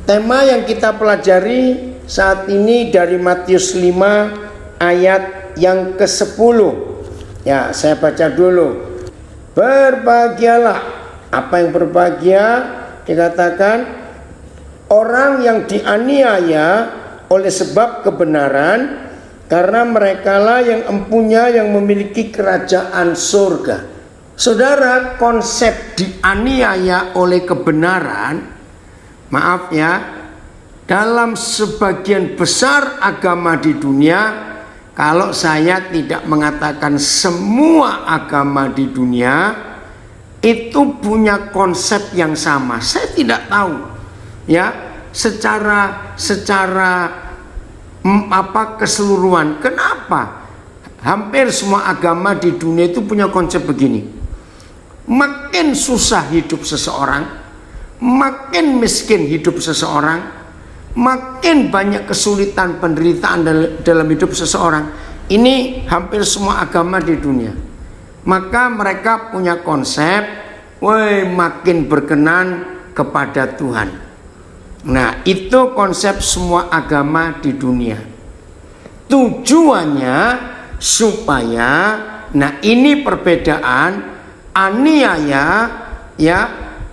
Tema yang kita pelajari saat ini dari Matius 5 ayat yang ke-10. Ya, saya baca dulu. Berbahagialah. Apa yang berbahagia? Dikatakan orang yang dianiaya oleh sebab kebenaran, karena merekalah yang empunya, yang memiliki kerajaan surga. Saudara, konsep dianiaya oleh kebenaran, maaf ya, dalam sebagian besar agama di dunia, kalau saya tidak mengatakan semua agama di dunia itu punya konsep yang sama. Saya tidak tahu ya secara keseluruhan kenapa hampir semua agama di dunia itu punya konsep begini. Makin susah hidup seseorang, makin miskin hidup seseorang, makin banyak kesulitan penderitaan dalam hidup seseorang. Ini hampir semua agama di dunia. Maka mereka punya konsep, makin berkenan kepada Tuhan. Nah, itu konsep semua agama di dunia. Tujuannya supaya, nah ini perbedaan aniaya ya,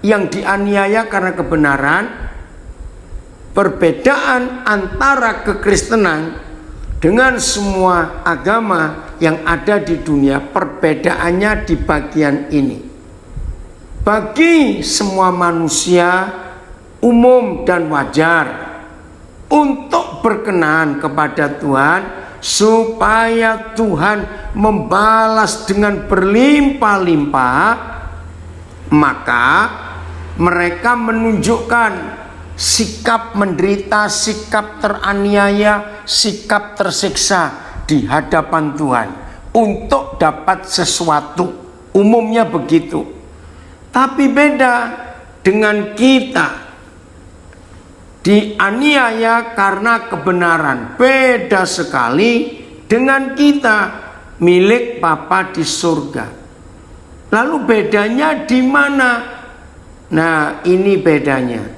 yang dianiaya karena kebenaran. Perbedaan antara kekristenan dengan semua agama yang ada di dunia, perbedaannya di bagian ini. Bagi semua manusia umum dan wajar untuk berkenan kepada Tuhan, supaya Tuhan membalas dengan berlimpah-limpah, maka mereka menunjukkan sikap menderita, sikap teraniaya, sikap tersiksa di hadapan Tuhan untuk dapat sesuatu. Umumnya begitu. Tapi beda dengan kita, dianiaya karena kebenaran. Beda sekali dengan kita, milik Bapa di surga. Lalu bedanya di mana? Nah, ini bedanya.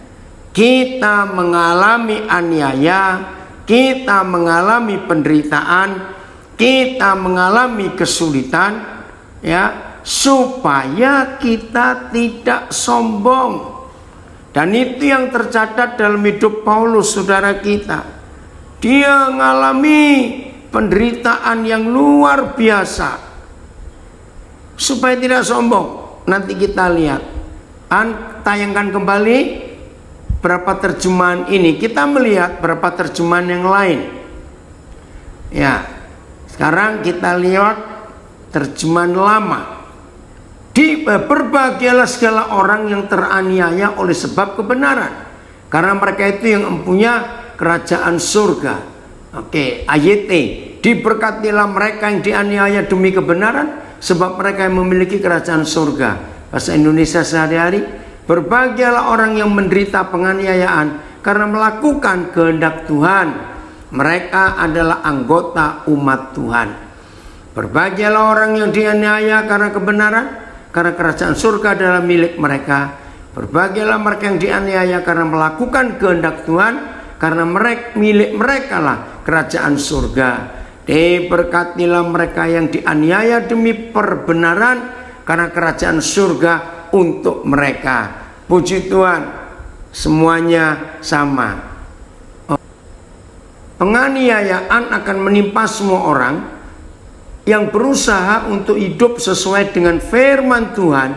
Kita mengalami aniaya, kita mengalami penderitaan, kita mengalami kesulitan, ya, supaya kita tidak sombong. Dan itu yang tercatat dalam hidup Paulus, saudara kita. Dia mengalami penderitaan yang luar biasa supaya tidak sombong. Nanti kita lihat, tayangkan kembali berapa terjemahan ini. Kita melihat berapa terjemahan yang lain. Ya, sekarang kita lihat terjemahan lama. Berbahagialah segala orang yang teraniaya oleh sebab kebenaran, karena mereka itu yang mempunyai kerajaan surga. Oke, ayat diberkatilah mereka yang dianiaya demi kebenaran, sebab mereka yang memiliki kerajaan surga. Bahasa Indonesia sehari-hari, berbahagialah orang yang menderita penganiayaan karena melakukan kehendak Tuhan. Mereka adalah anggota umat Tuhan. Berbahagialah orang yang dianiaya karena kebenaran, karena kerajaan surga adalah milik mereka. Berbahagialah mereka yang dianiaya karena melakukan kehendak Tuhan, karena milik mereka lah kerajaan surga. Diberkatilah mereka yang dianiaya demi perbenaran, karena kerajaan surga untuk mereka. Puji Tuhan, semuanya sama. Penganiayaan akan menimpa semua orang yang berusaha untuk hidup sesuai dengan firman Tuhan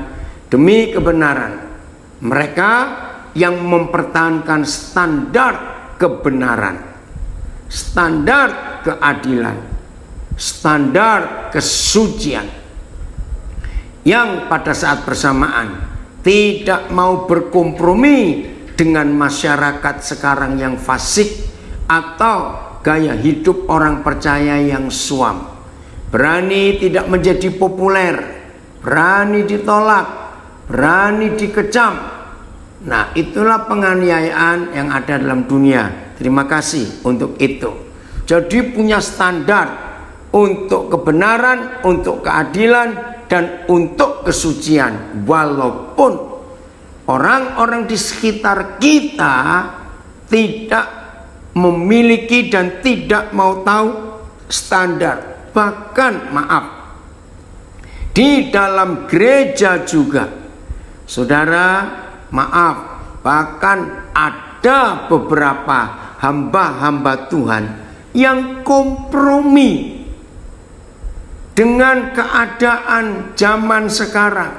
demi kebenaran. Mereka yang mempertahankan standar kebenaran, standar keadilan, standar kesucian, yang pada saat bersamaan tidak mau berkompromi dengan masyarakat sekarang yang fasik atau gaya hidup orang percaya yang suam. Berani tidak menjadi populer, berani ditolak, berani dikecam. Nah, itulah penganiayaan yang ada dalam dunia. Terima kasih untuk itu. Jadi punya standar untuk kebenaran, untuk keadilan, dan untuk kesucian. Walaupun orang-orang di sekitar kita tidak memiliki dan tidak mau tahu standar. Bahkan maaf, di dalam gereja juga, saudara, maaf, bahkan ada beberapa hamba-hamba Tuhan yang kompromi dengan keadaan zaman sekarang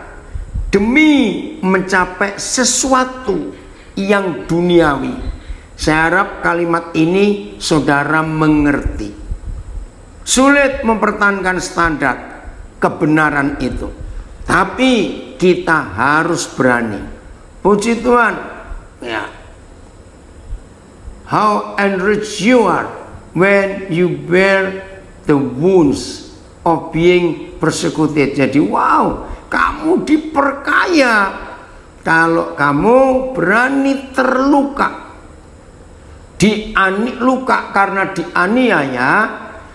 demi mencapai sesuatu yang duniawi. Saya harap kalimat ini saudara mengerti. Sulit mempertahankan standar kebenaran itu, tapi kita harus berani. Puji Tuhan, ya. How enriched you are when you bear the wounds of being persecuted. Jadi wow, kamu diperkaya kalau kamu berani terluka, luka karena dianiaya,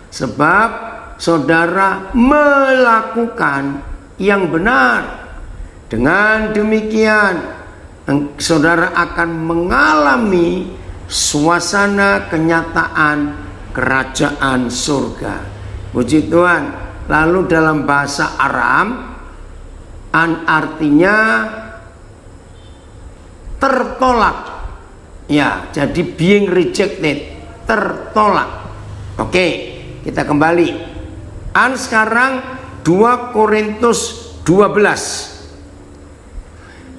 sebab saudara melakukan yang benar. Dengan demikian saudara akan mengalami suasana kenyataan kerajaan surga. Puji Tuhan. Lalu dalam bahasa Aram artinya tertolak. Ya, jadi being rejected, tertolak. Oke, kita kembali. Sekarang 2 Korintus 12.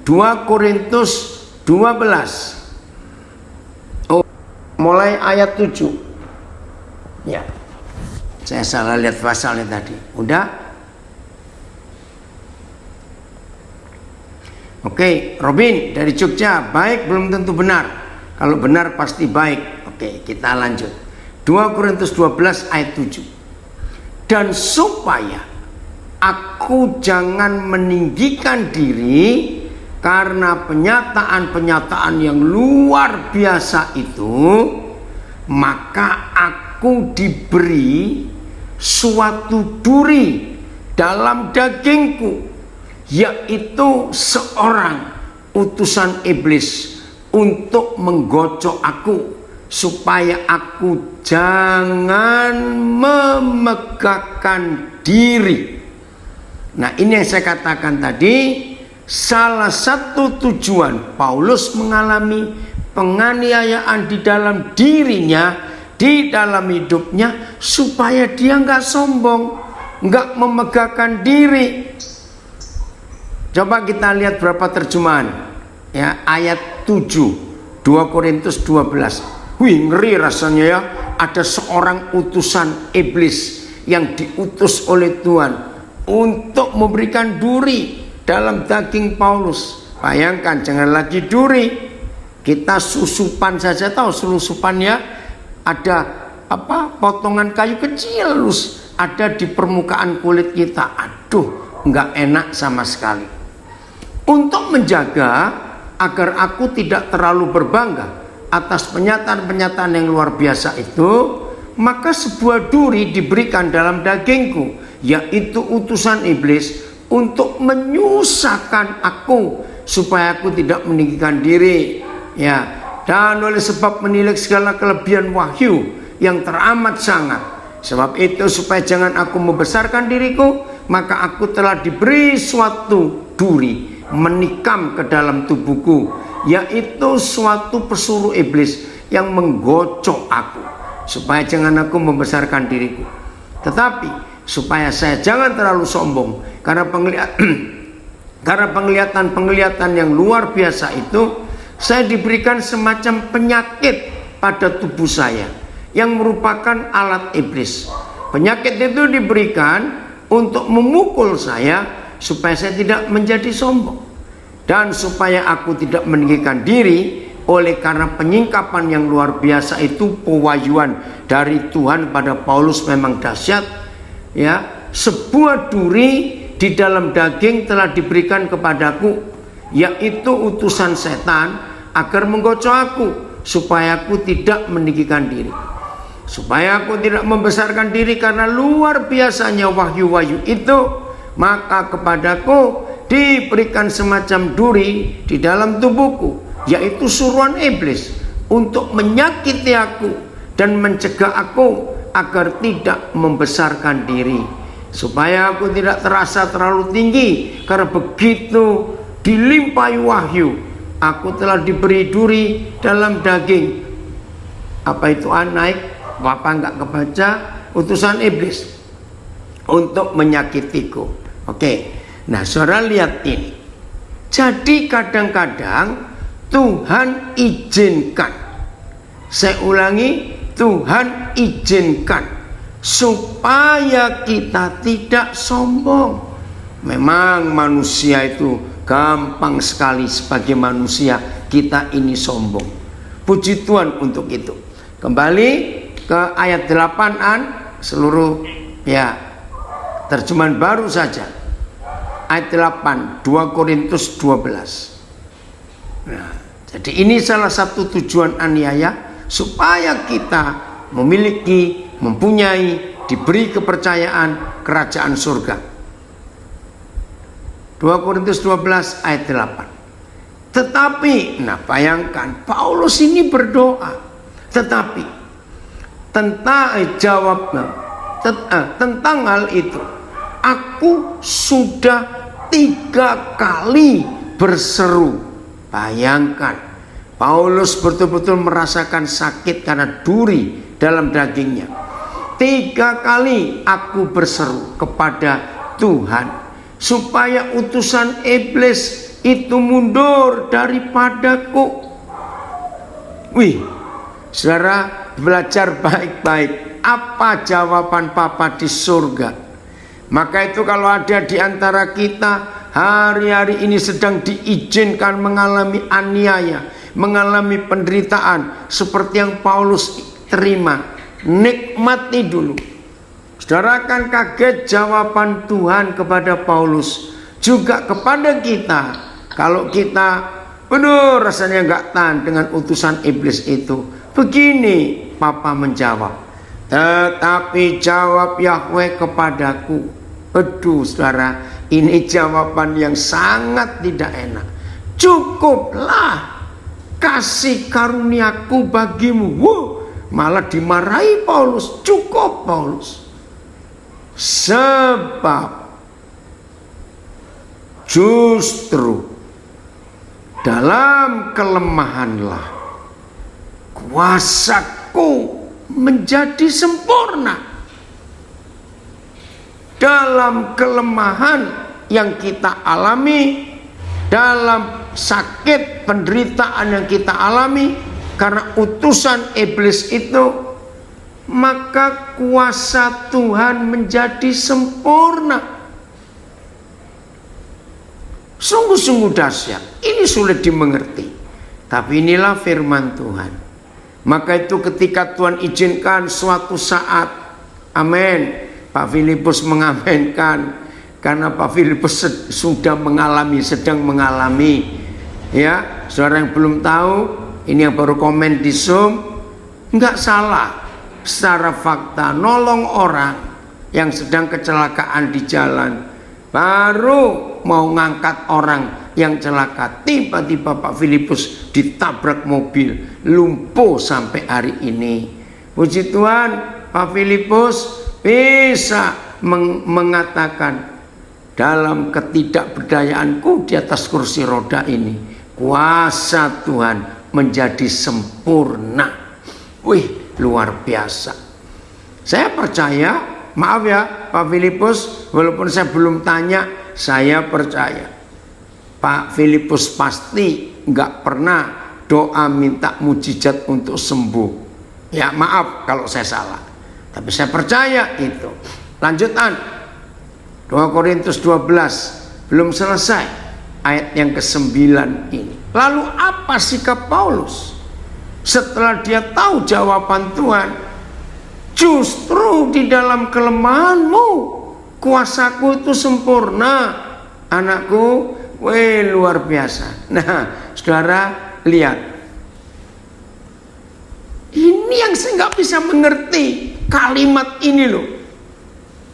2 Korintus 12. Oh, mulai ayat 7. Ya. Saya salah lihat pasalnya tadi. Udah? Oke, Robin dari Jogja. Baik belum tentu benar. Kalau benar pasti baik. Oke, kita lanjut. 2 Korintus 12 ayat 7. Dan supaya aku jangan meninggikan diri karena penyataan-penyataan yang luar biasa itu, maka aku diberi suatu duri dalam dagingku, yaitu seorang utusan iblis untuk menggocok aku, supaya aku jangan memegahkan diri. Nah, ini yang saya katakan tadi. Salah satu tujuan Paulus mengalami penganiayaan di dalam dirinya, di dalam hidupnya, supaya dia nggak sombong, nggak memegahkan diri. Coba kita lihat berapa terjemahan. Ya, ayat 7, 2 Korintus 12. Wih, ngeri rasanya ya. Ada seorang utusan iblis yang diutus oleh Tuhan untuk memberikan duri dalam daging Paulus. Bayangkan, jangan lagi duri, kita susupan saja. Tahu susupan ya? Ada potongan kayu kecil ada di permukaan kulit kita. Aduh, nggak enak sama sekali. Untuk menjaga agar aku tidak terlalu berbangga atas penyataan-penyataan yang luar biasa itu, maka sebuah duri diberikan dalam dagingku, yaitu utusan iblis, untuk menyusahkan aku supaya aku tidak meninggikan diri. Ya, dan oleh sebab menilik segala kelebihan wahyu yang teramat sangat. Sebab itu supaya jangan aku membesarkan diriku, maka aku telah diberi suatu duri menikam ke dalam tubuhku, yaitu suatu pesuruh iblis yang menggocok aku, supaya jangan aku membesarkan diriku. Tetapi supaya saya jangan terlalu sombong, karena penglihatan yang luar biasa itu, saya diberikan semacam penyakit pada tubuh saya yang merupakan alat iblis. Penyakit itu diberikan untuk memukul saya supaya saya tidak menjadi sombong, dan supaya aku tidak meninggikan diri. Oleh karena penyingkapan yang luar biasa itu, pewahyuan dari Tuhan pada Paulus memang dahsyat. Ya, sebuah duri di dalam daging telah diberikan kepadaku, yaitu utusan setan agar menggocok aku, supaya aku tidak meninggikan diri, supaya aku tidak membesarkan diri karena luar biasanya wahyu-wahyu itu. Maka kepadaku diberikan semacam duri di dalam tubuhku, yaitu suruhan iblis, untuk menyakiti aku dan mencegah aku agar tidak membesarkan diri, supaya aku tidak terasa terlalu tinggi, karena begitu dilimpahi wahyu aku telah diberi duri dalam daging. Apa itu naik? Bapak nggak kebaca, utusan iblis untuk menyakitiku. Oke, nah saudara lihat ini. Jadi kadang-kadang Tuhan izinkan, saya ulangi, Tuhan izinkan supaya kita tidak sombong. Memang manusia itu gampang sekali, sebagai manusia kita ini sombong. Puji Tuhan untuk itu. Kembali ke ayat 8-an seluruh ya terjemahan baru saja. Ayat 8, 2 Korintus 12. Nah, jadi ini salah satu tujuan aniaya, supaya kita mempunyai, diberi kepercayaan kerajaan surga. 2 Korintus 12 ayat 8. Tetapi, nah bayangkan, Paulus ini berdoa, tetapi tentang hal itu aku sudah 3 kali berseru. Bayangkan, Paulus betul-betul merasakan sakit karena duri dalam dagingnya. 3 kali aku berseru kepada Tuhan supaya utusan iblis itu mundur daripadaku. Wih, saudara, belajar baik-baik. Apa jawaban Papa di surga? Maka itu kalau ada di antara kita hari-hari ini sedang diizinkan mengalami aniaya, mengalami penderitaan seperti yang Paulus terima, nikmati dulu. Saudara akan kaget jawaban Tuhan kepada Paulus, juga kepada kita. Kalau kita benar rasanya nggak tahan dengan utusan iblis itu, begini Papa menjawab, tetapi jawab Yahweh kepadaku. Aduh saudara, ini jawaban yang sangat tidak enak. Cukuplah kasih karuniaku bagimu. Malah dimarahi Paulus. Cukup Paulus. Sebab justru dalam kelemahanlah kuasaku menjadi sempurna. Dalam kelemahan yang kita alami, dalam sakit penderitaan yang kita alami karena utusan iblis itu, maka kuasa Tuhan menjadi sempurna. Sungguh-sungguh dahsyat. Ini sulit dimengerti, tapi inilah firman Tuhan. Maka itu ketika Tuhan izinkan suatu saat, amin, Pak Filipus mengamenkan, karena Pak Filipus sedang mengalami, ya, saudara yang belum tahu, ini yang baru komen di Zoom, nggak salah, secara fakta nolong orang yang sedang kecelakaan di jalan, baru mau ngangkat orang yang celaka, tiba-tiba Pak Filipus ditabrak mobil, lumpuh sampai hari ini. Puji Tuhan, Pak Filipus bisa mengatakan, dalam ketidakberdayaanku di atas kursi roda ini, kuasa Tuhan menjadi sempurna. Wih, luar biasa. Saya percaya, maaf ya Pak Filipus, walaupun saya belum tanya, saya percaya Pak Filipus pasti nggak pernah doa minta mujizat untuk sembuh. Ya maaf kalau saya salah, tapi saya percaya itu. Lanjutan 2 Korintus 12, belum selesai ayat yang ke-9 ini. Lalu apa sikap Paulus setelah dia tahu jawaban Tuhan? Justru di dalam kelemahanmu kuasaku itu sempurna, anakku. Wih, luar biasa. Nah saudara lihat, ini yang saya nggak bisa mengerti kalimat ini loh.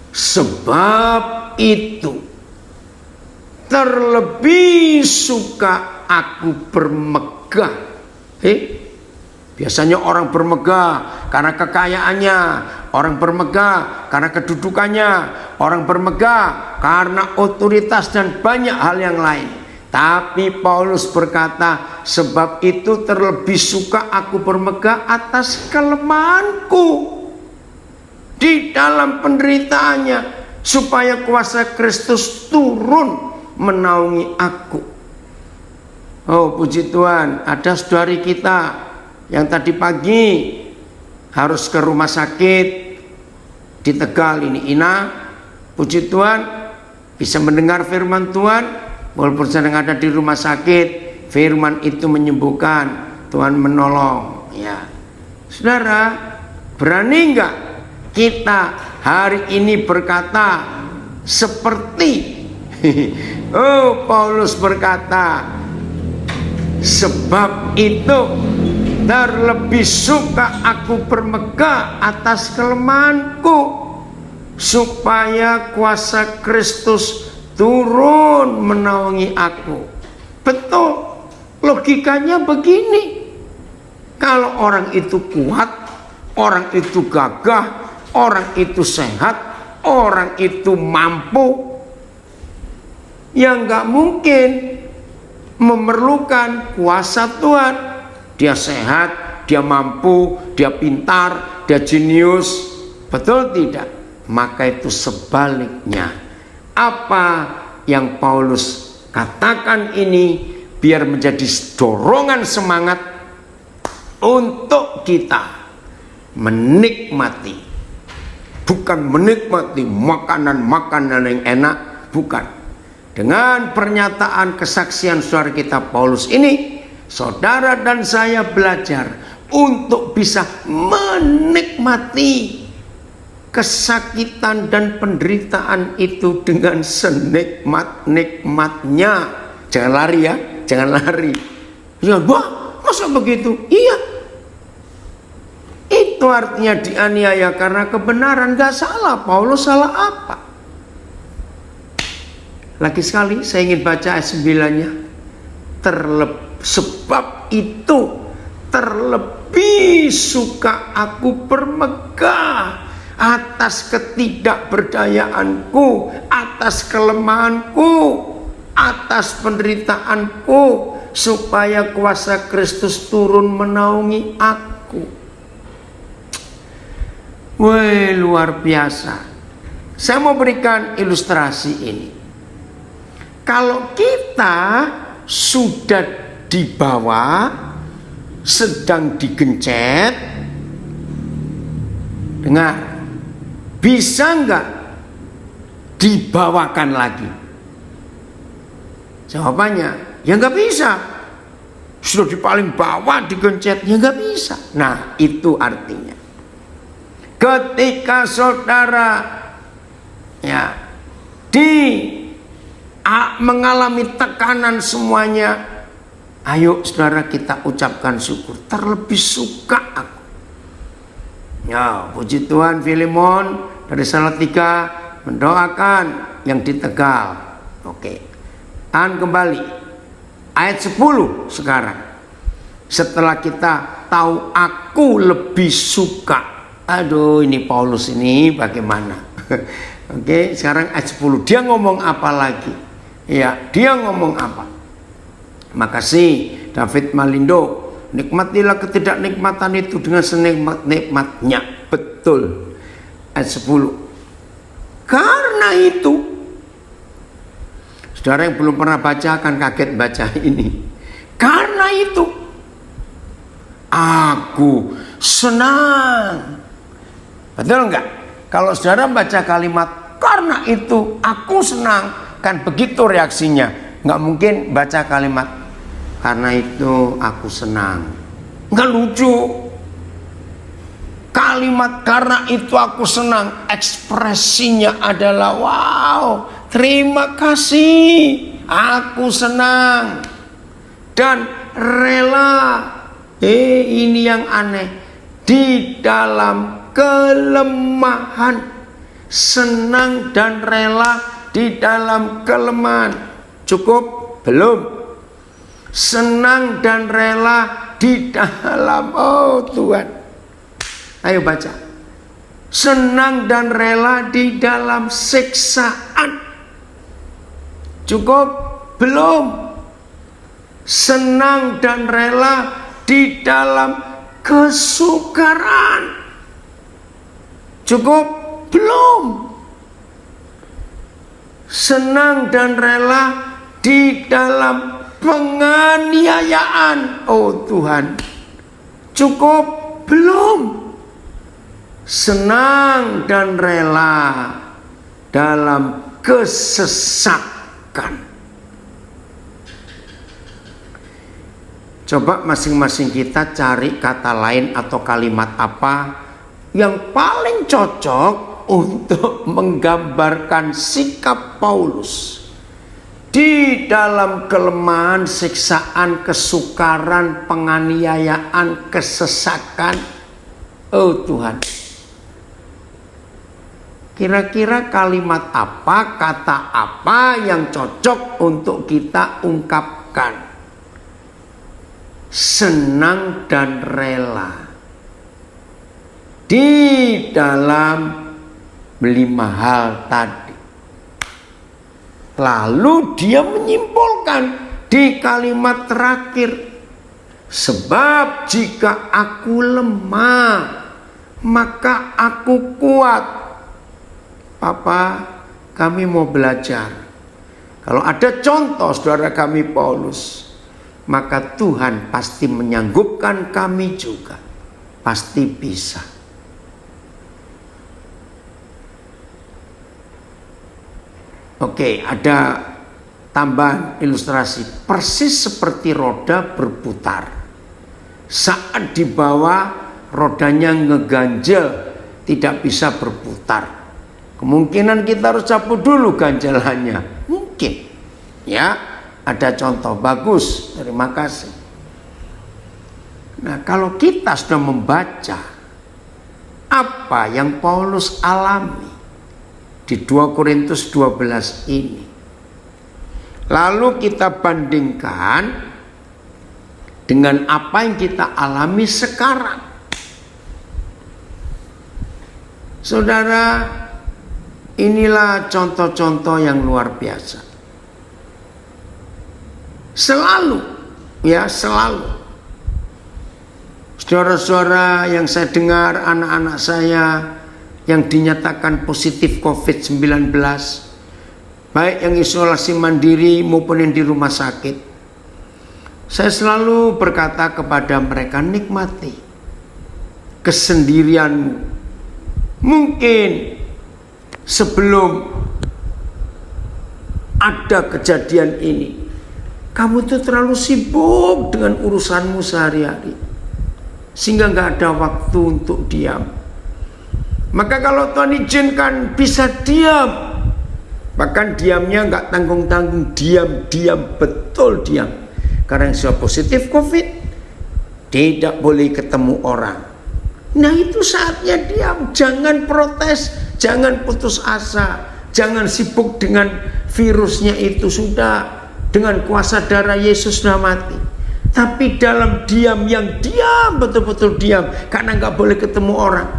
Sebab itu terlebih suka aku bermegah. Biasanya orang bermegah karena kekayaannya, orang bermegah karena kedudukannya, orang bermegah karena otoritas dan banyak hal yang lain. Tapi Paulus berkata, sebab itu terlebih suka aku bermegah atas kelemahanku di dalam penderitaannya, supaya kuasa Kristus turun menaungi aku. Oh puji Tuhan, ada saudari kita yang tadi pagi harus ke rumah sakit di Tegal ini. Ina, puji Tuhan bisa mendengar firman Tuhan. Walaupun sedang ada di rumah sakit, firman itu menyembuhkan, Tuhan menolong. Ya, saudara, berani enggak kita hari ini berkata seperti oh Paulus berkata, sebab itu terlebih suka aku bermegah atas kelemahanku, supaya kuasa Kristus turun menaungi aku. Betul, logikanya begini. Kalau orang itu kuat, orang itu gagah, orang itu sehat, orang itu mampu, ya nggak mungkin memerlukan kuasa Tuhan. Dia sehat, dia mampu, dia pintar, dia jenius. Betul tidak? Maka itu sebaliknya. Apa yang Paulus katakan ini biar menjadi dorongan semangat untuk kita menikmati. Bukan menikmati makanan-makanan yang enak, bukan. Dengan pernyataan kesaksian saudara kita Paulus ini, saudara dan saya belajar untuk bisa menikmati kesakitan dan penderitaan itu dengan senikmat-nikmatnya. Jangan lari ya, jangan lari. Ya, wah, masa begitu? Iya. Itu artinya dianiaya karena kebenaran. Gak salah, Paulus salah apa? Lagi sekali saya ingin baca ayat 9-nya. Sebab itu terlebih suka aku bermegah atas ketidakberdayaanku, atas kelemahanku, atas penderitaanku, supaya kuasa Kristus turun menaungi aku. Wah, luar biasa. Saya mau berikan ilustrasi ini. Kalau kita sudah di bawah, sedang digencet, dengar, bisa nggak dibawakan lagi? Jawabannya, ya nggak bisa. Sudah di paling bawah digencet, ya nggak bisa. Nah, itu artinya ketika saudara ya mengalami tekanan semuanya, ayo saudara kita ucapkan syukur. Terlebih suka aku. Ya, puji Tuhan, Filemon dari Salatiga mendoakan yang di Tegal. Oke. Tahan kembali. Ayat 10 sekarang. Setelah kita tahu aku lebih suka. Aduh, ini Paulus ini bagaimana? Oke, sekarang ayat 10. Dia ngomong apa lagi? Ya, dia ngomong apa? Makasih David Malindo. Nikmatilah ketidaknikmatan itu dengan senikmat-nikmatnya. Betul. Ayat 10. Karena itu, saudara yang belum pernah baca akan kaget baca ini. Karena itu, aku senang. Betul enggak? Kalau saudara baca kalimat karena itu aku senang, kan begitu reaksinya. Nggak mungkin baca kalimat karena itu aku senang. Nggak lucu. Kalimat karena itu aku senang, ekspresinya adalah wow, terima kasih, aku senang dan rela. Ini yang aneh, di dalam kelemahan, senang dan rela di dalam kelemahan. Cukup? Belum. Senang dan rela di dalam, oh Tuhan, ayo baca, senang dan rela di dalam siksaan. Cukup? Belum. Senang dan rela di dalam kesukaran. Cukup? Belum. Senang dan rela di dalam penganiayaan. Oh Tuhan. Cukup? Belum. Senang dan rela dalam kesesakan. Coba masing-masing kita cari kata lain atau kalimat apa yang paling cocok untuk menggambarkan sikap Paulus di dalam kelemahan, siksaan, kesukaran, penganiayaan, kesesakan. Oh Tuhan, kira-kira kalimat apa, kata apa yang cocok untuk kita ungkapkan? Senang dan rela di dalam 5 hal tadi. Lalu dia menyimpulkan di kalimat terakhir, sebab jika aku lemah, maka aku kuat. Papa, kami mau belajar. Kalau ada contoh saudara kami Paulus, maka Tuhan pasti menyanggupkan kami juga. Pasti bisa. Oke, ada tambahan ilustrasi. Persis seperti roda berputar. Saat di bawah, rodanya ngeganjel, tidak bisa berputar. Kemungkinan kita harus cabut dulu ganjalannya. Mungkin. Ya. Ada contoh bagus, terima kasih. Nah, kalau kita sudah membaca apa yang Paulus alami di 2 Korintus 12 ini, lalu kita bandingkan dengan apa yang kita alami sekarang. Saudara, inilah contoh-contoh yang luar biasa. Selalu, ya selalu. Saudara-saudara yang saya dengar, anak-anak saya yang dinyatakan positif COVID-19, baik yang isolasi mandiri maupun yang di rumah sakit, saya selalu berkata kepada mereka, nikmati kesendirianmu. Mungkin sebelum ada kejadian ini, kamu tuh terlalu sibuk dengan urusanmu sehari-hari, sehingga gak ada waktu untuk diam. Maka kalau Tuhan izinkan bisa diam, bahkan diamnya gak tanggung-tanggung, diam, betul diam. Karena yang sudah positif COVID, tidak boleh ketemu orang. Nah itu saatnya diam, jangan protes, jangan putus asa, jangan sibuk dengan virusnya itu sudah. Dengan kuasa darah Yesus sudah mati. Tapi dalam diam, yang diam, betul-betul diam, karena gak boleh ketemu orang.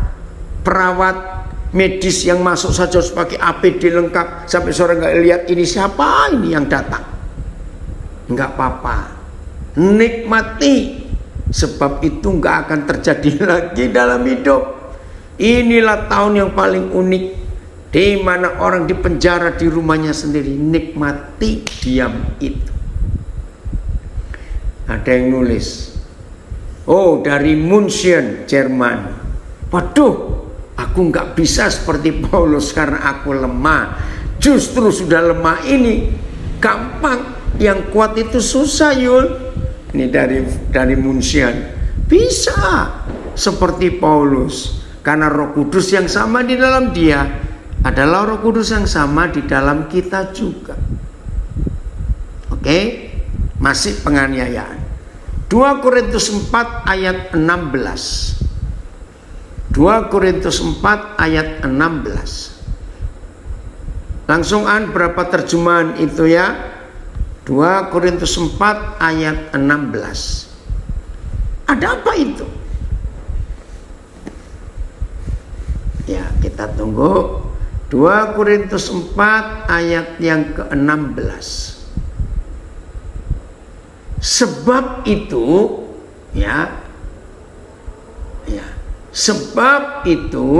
Perawat medis yang masuk saja harus pakai APD lengkap, sampai seorang gak lihat ini siapa ini yang datang. Gak apa-apa, nikmati, sebab itu gak akan terjadi lagi dalam hidup. Inilah tahun yang paling unik, di mana orang dipenjara di rumahnya sendiri. Nikmati diam itu. Ada yang nulis, oh dari München, Jerman. Waduh, aku nggak bisa seperti Paulus karena aku lemah. Justru sudah lemah ini gampang, yang kuat itu susah Yul. Ini dari München. Bisa seperti Paulus karena Roh Kudus yang sama di dalam dia adalah Roh Kudus yang sama di dalam kita juga. Oke, masih penganiayaan. 2 Korintus 4 ayat 16. 2 Korintus 4 ayat 16. Langsung berapa terjemahan itu ya? 2 Korintus 4 ayat 16. Ada apa itu? Ya, kita tunggu 2 Korintus 4 ayat yang ke-16. Sebab itu sebab itu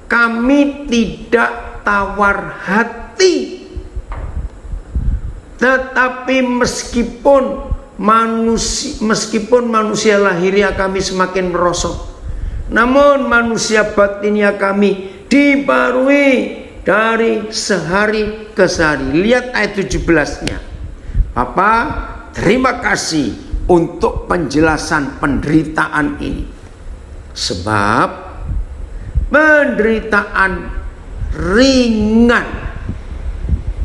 kami tidak tawar hati, tetapi meskipun manusia lahiriah kami semakin merosot, namun manusia batinnya kami dibarui dari sehari ke sehari. Lihat ayat 17-nya. Bapak, terima kasih untuk penjelasan penderitaan ini. Sebab penderitaan ringan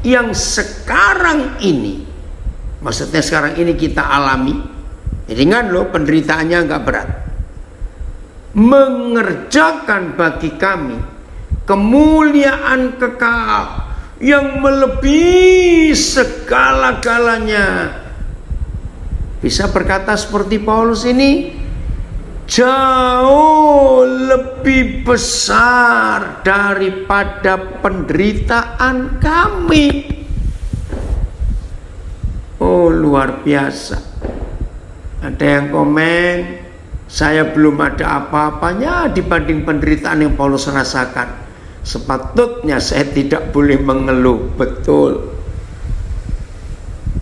yang sekarang ini, maksudnya sekarang ini kita alami, ringan loh, penderitaannya nggak berat, mengerjakan bagi kami kemuliaan kekal yang melebihi segala-galanya. Bisa berkata seperti Paulus ini, jauh lebih besar daripada penderitaan kami. Oh, luar biasa. Ada yang komen, saya belum ada apa-apanya dibanding penderitaan yang Paulus rasakan. Sepatutnya saya tidak boleh mengeluh. Betul,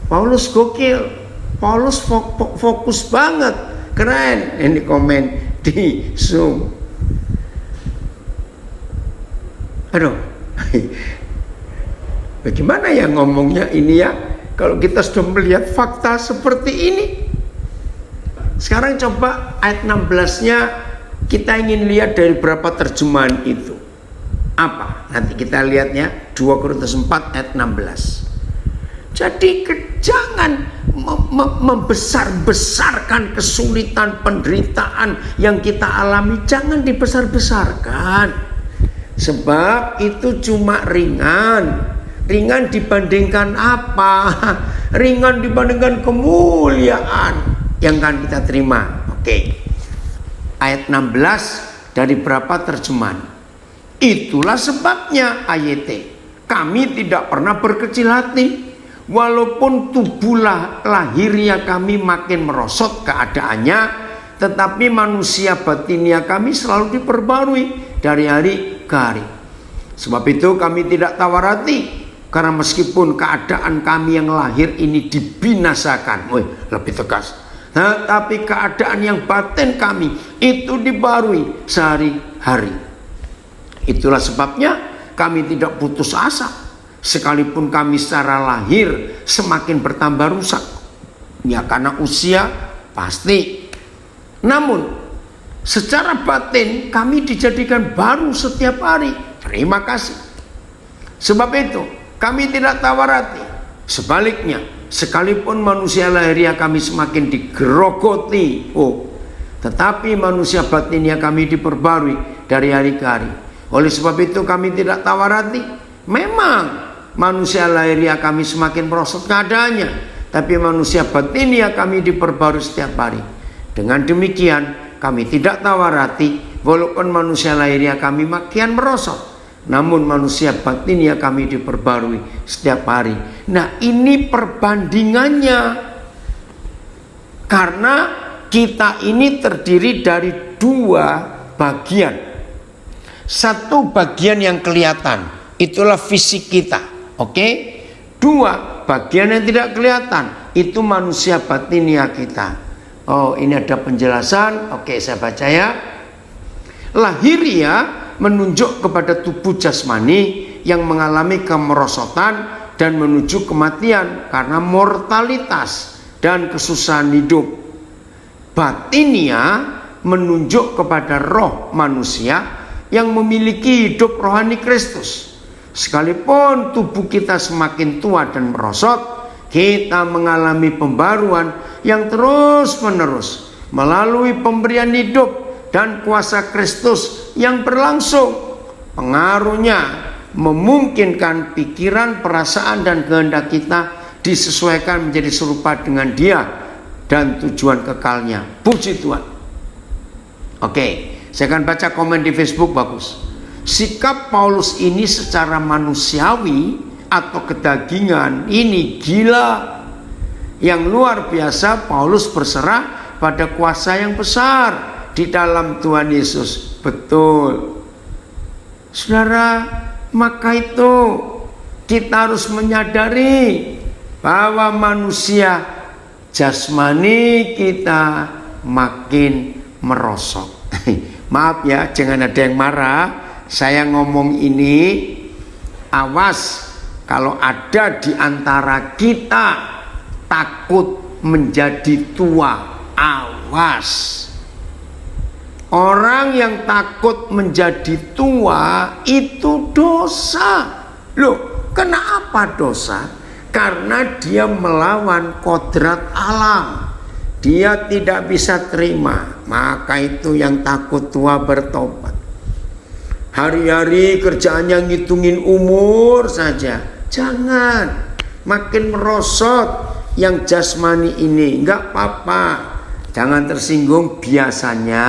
Paulus gokil, Paulus fokus banget, keren. Ini komen di Zoom. Aduh, bagaimana ya ngomongnya ini ya, kalau kita sudah melihat fakta seperti ini. Sekarang coba ayat 16-nya kita ingin lihat dari berapa terjemahan itu. Apa? Nanti kita lihatnya 2 Korintus 4 ayat 16. Jadi jangan membesar-besarkan kesulitan, penderitaan yang kita alami. Jangan dibesar-besarkan. Sebab itu cuma ringan. Ringan dibandingkan apa? Ringan dibandingkan kemuliaan yang akan kita terima. Oke. Ayat 16 dari berapa terjemahan? Itulah sebabnya ayat kami tidak pernah berkecil hati, walaupun tubuh lahiriah kami makin merosot keadaannya, tetapi manusia batinnya kami selalu diperbarui dari hari ke hari. Sebab itu kami tidak tawar hati, karena meskipun keadaan kami yang lahir ini dibinasakan, lebih tegas, tetapi keadaan yang batin kami itu dibarui sehari-hari. Itulah sebabnya kami tidak putus asa, sekalipun kami secara lahir semakin bertambah rusak. Ya, karena usia pasti. Namun secara batin kami dijadikan baru setiap hari. Terima kasih. Sebab itu kami tidak tawar hati. Sebaliknya, sekalipun manusia lahiriah kami semakin digerogoti, tetapi manusia batinnya kami diperbarui dari hari ke hari. Oleh sebab itu kami tidak tawar hati. Memang manusia lahiriah kami semakin merosot keadaannya, tapi manusia batinnya kami diperbarui setiap hari. Dengan demikian kami tidak tawar hati, walaupun manusia lahiriah kami makin merosot, namun manusia batinnya kami diperbarui setiap hari. Nah, ini perbandingannya, karena kita ini terdiri dari 2 bagian. Satu bagian yang kelihatan, itulah fisik kita, oke? 2 bagian yang tidak kelihatan, itu manusia batinnya kita. Oh, ini ada penjelasan. Oke, saya baca ya. Lahiriah menunjuk kepada tubuh jasmani yang mengalami kemerosotan dan menuju kematian karena mortalitas dan kesusahan hidup. Batinia menunjuk kepada roh manusia yang memiliki hidup rohani Kristus. Sekalipun tubuh kita semakin tua dan merosot, kita mengalami pembaruan yang terus-menerus melalui pemberian hidup dan kuasa Kristus yang berlangsung. Pengaruhnya memungkinkan pikiran, perasaan, dan kehendak kita disesuaikan menjadi serupa dengan Dia dan tujuan kekalnya. Puji Tuhan. Oke, saya akan baca komen di Facebook. Bagus. Sikap Paulus ini secara manusiawi atau kedagingan ini gila. Yang luar biasa, Paulus berserah pada kuasa yang besar di dalam Tuhan Yesus. Betul. Saudara, maka itu kita harus menyadari bahwa manusia jasmani kita makin merosot. Maaf ya, jangan ada yang marah. Saya ngomong ini, awas kalau ada di antara kita takut menjadi tua, awas. Orang yang takut menjadi tua itu dosa. Loh, kenapa dosa? Karena dia melawan kodrat alam. Dia tidak bisa terima. Maka itu yang takut tua bertobat. Hari-hari kerjaannya ngitungin umur saja. Jangan. Makin merosot yang jasmani ini, enggak apa-apa. Jangan tersinggung. Biasanya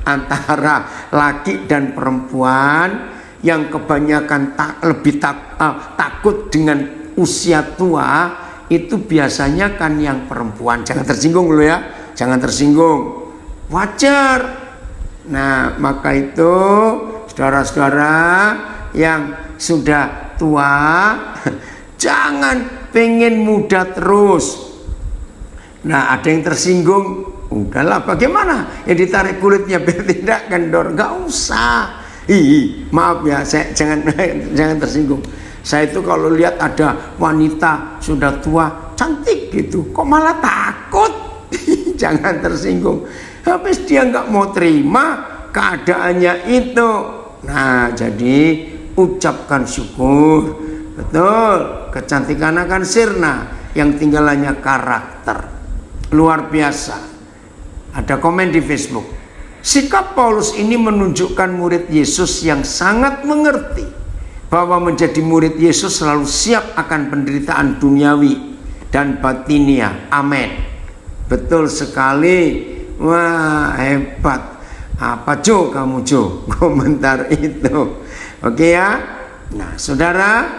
antara laki dan perempuan yang kebanyakan lebih takut dengan usia tua itu biasanya kan yang perempuan. Jangan tersinggung loh ya. Jangan tersinggung. Wajar. Nah, maka itu saudara-saudara yang sudah tua jangan pengen muda terus. Nah, ada yang tersinggung, udahlah bagaimana? Ya ditarik kulitnya biar tidak kendor. Gak usah. Maaf ya, saya jangan tersinggung. Saya itu kalau lihat ada wanita sudah tua cantik gitu, kok malah takut. Jangan tersinggung. Habis dia nggak mau terima keadaannya itu. Nah, jadi ucapkan syukur. Betul, kecantikan akan sirna, yang tinggal hanya karakter. Luar biasa. Ada komen di Facebook. Sikap Paulus ini menunjukkan murid Yesus yang sangat mengerti bahwa menjadi murid Yesus selalu siap akan penderitaan duniawi dan batinia. Amin. Betul sekali. Wah, hebat. Apa Jo kamu Jo komentar itu? Oke ya. Nah, saudara,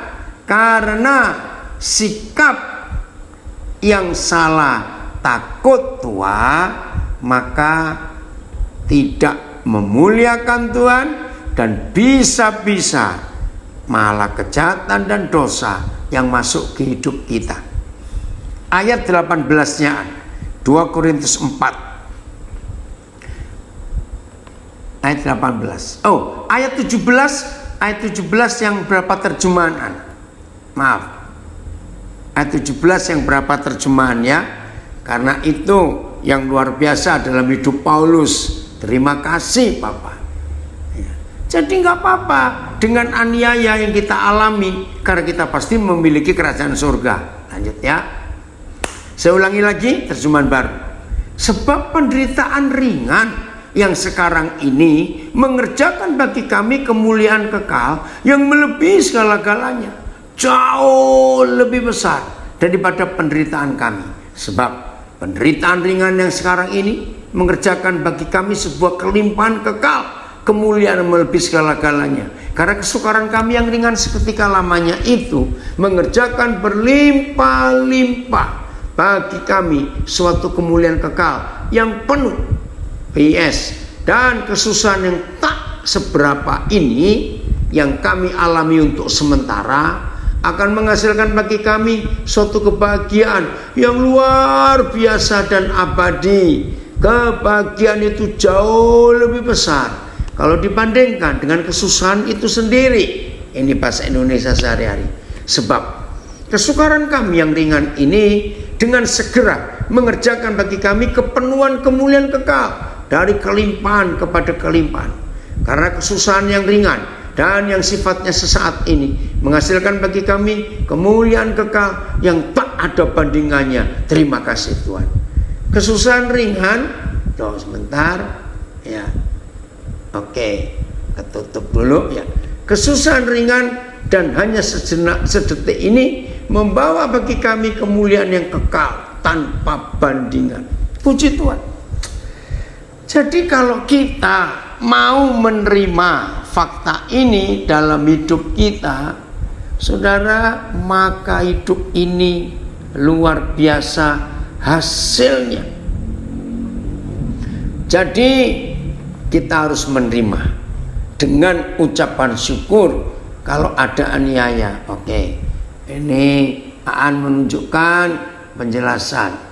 karena sikap yang salah takut tua, maka tidak memuliakan Tuhan dan bisa-bisa malah kejahatan dan dosa yang masuk ke hidup kita. Ayat 18-nya 2 Korintus 4 ayat 18. Oh, ayat 17 yang berapa terjemahan? Maaf. Ayat 17 yang berapa terjemahan ya? Karena itu yang luar biasa dalam hidup Paulus. Terima kasih Bapak. Ya. Jadi nggak apa-apa dengan aniaya yang kita alami, karena kita pasti memiliki kerajaan surga. Lanjut ya. Saya ulangi lagi terjemahan baru. Sebab penderitaan ringan yang sekarang ini mengerjakan bagi kami kemuliaan kekal yang melebihi segala-galanya, jauh lebih besar daripada penderitaan kami. Sebab penderitaan ringan yang sekarang ini mengerjakan bagi kami sebuah kelimpahan kekal, kemuliaan yang melebihi segala-galanya. Karena kesukaran kami yang ringan seketika lamanya itu mengerjakan berlimpah-limpah bagi kami suatu kemuliaan kekal yang penuh. PS, dan kesusahan yang tak seberapa ini yang kami alami untuk sementara akan menghasilkan bagi kami suatu kebahagiaan yang luar biasa dan abadi. Kebahagiaan itu jauh lebih besar kalau dibandingkan dengan kesusahan itu sendiri. Ini bahasa Indonesia sehari-hari. Sebab kesukaran kami yang ringan ini dengan segera mengerjakan bagi kami kepenuhan kemuliaan kekal dari kelimpahan kepada kelimpahan. Karena kesusahan yang ringan dan yang sifatnya sesaat ini menghasilkan bagi kami kemuliaan kekal yang tak ada bandingannya. Terima kasih Tuhan. Kesusahan ringan, tunggu sebentar ya. Oke, ketutup dulu ya. Kesusahan ringan dan hanya sejenak sedetik ini membawa bagi kami kemuliaan yang kekal tanpa bandingan. Puji Tuhan. Jadi kalau kita mau menerima fakta ini dalam hidup kita, saudara, maka hidup ini luar biasa hasilnya. Jadi kita harus menerima dengan ucapan syukur kalau ada aniaya. Oke, ini akan menunjukkan penjelasan.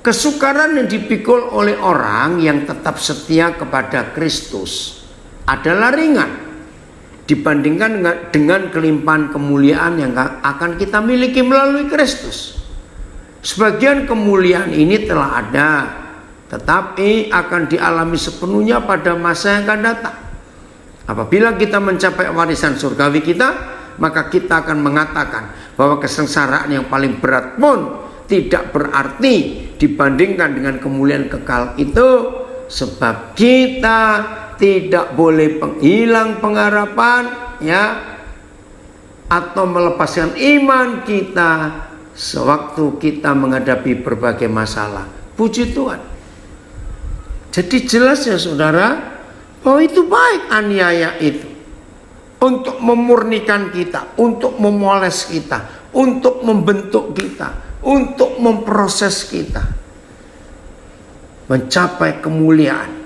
Kesukaran yang dipikul oleh orang yang tetap setia kepada Kristus adalah ringan dibandingkan dengan kelimpahan kemuliaan yang akan kita miliki melalui Kristus. Sebagian kemuliaan ini telah ada, tetapi akan dialami sepenuhnya pada masa yang akan datang. Apabila kita mencapai warisan surgawi kita, maka kita akan mengatakan bahwa kesengsaraan yang paling berat pun tidak berarti dibandingkan dengan kemuliaan kekal itu, sebab kita tidak boleh hilang pengharapan, ya, atau melepaskan iman kita sewaktu kita menghadapi berbagai masalah. Puji Tuhan. Jadi jelas ya saudara, bahwa itu baik aniaya itu untuk memurnikan kita, untuk memoles kita, untuk membentuk kita, untuk memproses kita mencapai kemuliaan.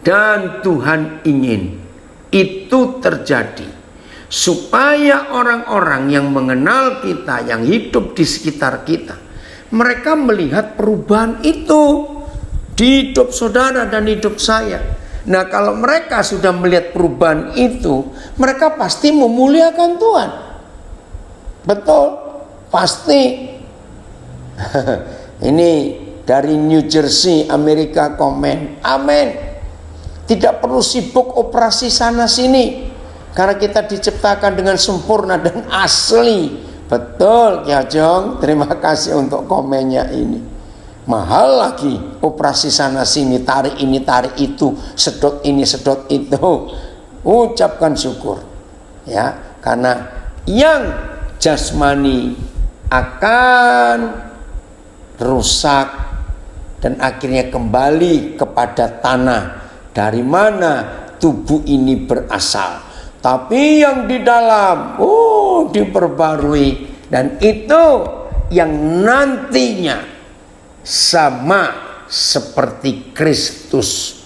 Dan Tuhan ingin itu terjadi supaya orang-orang yang mengenal kita, yang hidup di sekitar kita, mereka melihat perubahan itu di hidup saudara dan hidup saya. Nah, kalau mereka sudah melihat perubahan itu, mereka pasti memuliakan Tuhan. Betul, pasti. Ini dari New Jersey, Amerika komen, amin. Tidak perlu sibuk operasi sana sini, karena kita diciptakan dengan sempurna dan asli. Betul ya Jong, terima kasih untuk komennya ini. Mahal lagi operasi sana sini, tarik ini tarik itu, sedot ini sedot itu. Ucapkan syukur ya, karena yang jasmani akan rusak dan akhirnya kembali kepada tanah dari mana tubuh ini berasal. Tapi yang di dalam diperbarui, dan itu yang nantinya sama seperti Kristus.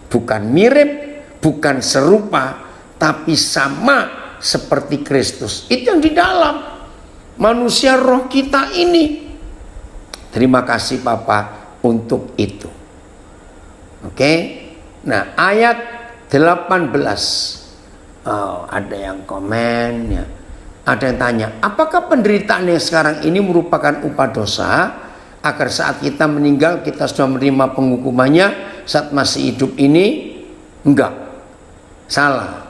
Bukan mirip, bukan serupa, tapi sama seperti Kristus. Itu yang di dalam manusia roh kita ini. Terima kasih Papa untuk itu. Oke. Nah, ayat 18. Ada yang komen ya. Ada yang tanya, apakah penderitaan yang sekarang ini merupakan upah dosa, agar saat kita meninggal kita sudah menerima penghukumannya saat masih hidup ini? Enggak. Salah.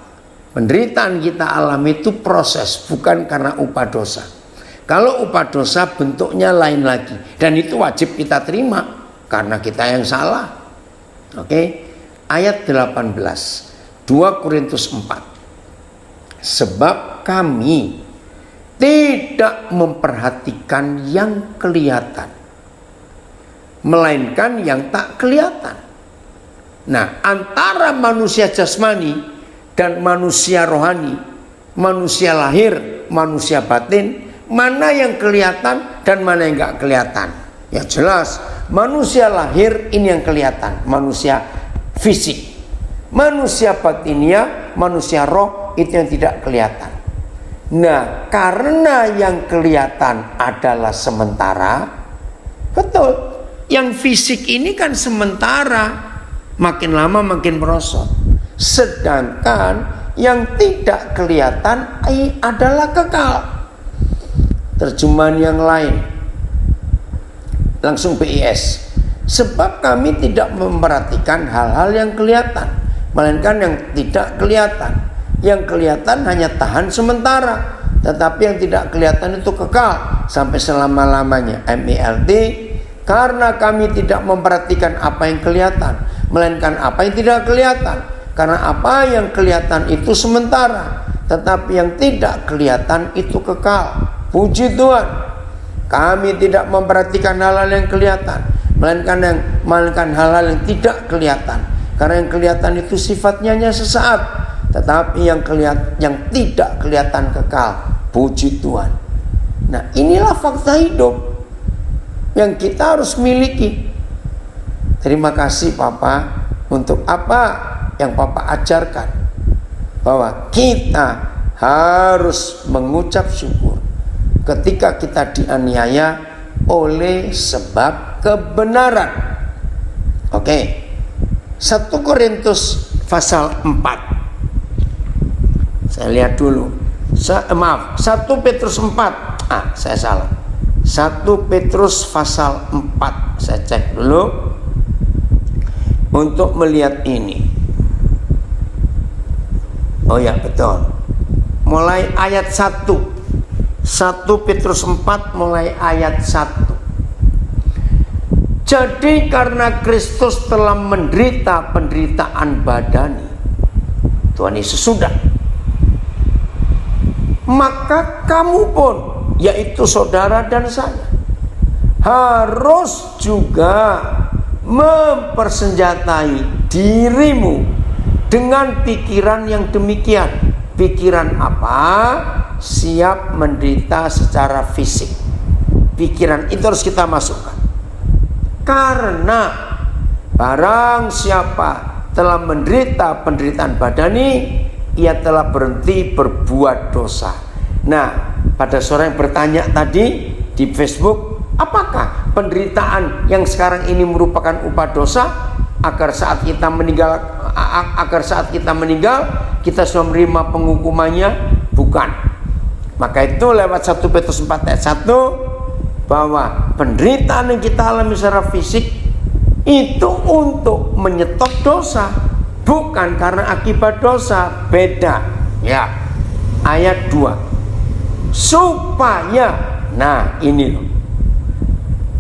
Penderitaan kita alami itu proses, bukan karena upah dosa. Kalau upah dosa bentuknya lain lagi, dan itu wajib kita terima karena kita yang salah. Oke. Ayat 18, 2 Korintus 4. Sebab kami tidak memperhatikan yang kelihatan, melainkan yang tak kelihatan. Nah, antara manusia jasmani dan manusia rohani, manusia lahir, manusia batin, mana yang kelihatan dan mana yang gak kelihatan? Ya jelas, manusia lahir ini yang kelihatan, manusia fisik. Manusia batinia, manusia roh, itu yang tidak kelihatan. Nah, karena yang kelihatan adalah sementara, betul, yang fisik ini kan sementara, makin lama makin merosot. Sedangkan yang tidak kelihatan adalah kekal. Terjemahan yang lain, langsung BIS. Sebab kami tidak memperhatikan hal-hal yang kelihatan, melainkan yang tidak kelihatan. Yang kelihatan hanya tahan sementara, tetapi yang tidak kelihatan itu kekal sampai selama-lamanya. MILT, karena kami tidak memperhatikan apa yang kelihatan, melainkan apa yang tidak kelihatan. Karena apa yang kelihatan itu sementara, tetapi yang tidak kelihatan itu kekal. Puji Tuhan. Kami tidak memperhatikan hal-hal yang kelihatan, melainkan hal-hal yang tidak kelihatan. Karena yang kelihatan itu sifatnya hanya sesaat, tetapi yang tidak kelihatan kekal. Puji Tuhan. Nah, inilah fakta hidup yang kita harus miliki. Terima kasih Papa untuk apa yang Papa ajarkan, bahwa kita harus mengucap syukur ketika kita dianiaya oleh sebab kebenaran. Oke. 1 Korintus pasal 4. Saya lihat dulu. 1 Petrus 4. Saya salah. 1 Petrus pasal 4. Saya cek dulu untuk melihat ini. Oh ya, betul. Mulai ayat 1. 1 Petrus 4 mulai ayat 1. Jadi karena Kristus telah menderita penderitaan badani, Tuhan Yesus sudah, maka kamu pun, yaitu saudara dan saya, harus juga mempersenjatai dirimu dengan pikiran yang demikian. Pikiran apa? Siap menderita secara fisik. Pikiran itu harus kita masukkan. Karena barang siapa telah menderita penderitaan badani, ia telah berhenti berbuat dosa. Nah, pada seorang yang bertanya tadi di Facebook, apakah penderitaan yang sekarang ini merupakan upah dosa? Agar saat kita meninggal kita sudah menerima penghukumannya? Bukan. Maka itu lewat 1 Petrus 4 ayat 1, bahwa penderitaan yang kita alami secara fisik itu untuk menyetop dosa, bukan karena akibat dosa. Beda ya. Ayat 2, supaya, nah ini loh,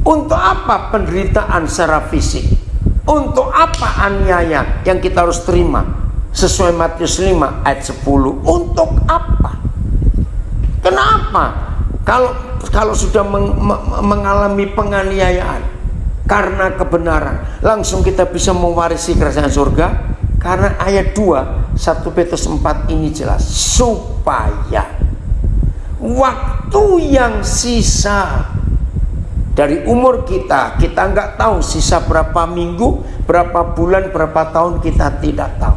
untuk apa penderitaan secara fisik? Untuk apa aniaya yang kita harus terima? Sesuai Matius 5 ayat 10. Untuk apa? Kenapa? Kalau sudah mengalami penganiayaan karena kebenaran, langsung kita bisa mewarisi kerajaan surga. Karena ayat 2 1 Petrus 4 ini jelas, supaya waktu yang sisa dari umur kita nggak tahu sisa berapa minggu, berapa bulan, berapa tahun, kita tidak tahu.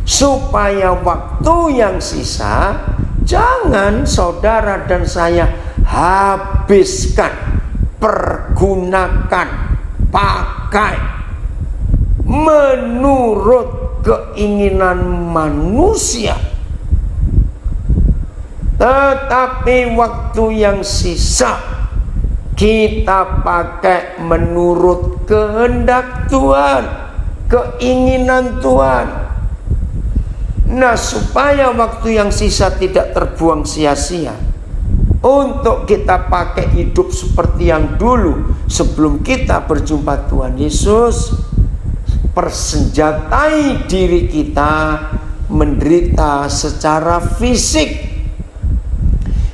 Supaya waktu yang sisa jangan saudara dan saya habiskan, pergunakan, pakai menurut keinginan manusia. Tetapi waktu yang sisa kita pakai menurut kehendak Tuhan, keinginan Tuhan. Nah, supaya waktu yang sisa tidak terbuang sia-sia, untuk kita pakai hidup seperti yang dulu sebelum kita berjumpa Tuhan Yesus, persenjatai diri kita menderita secara fisik.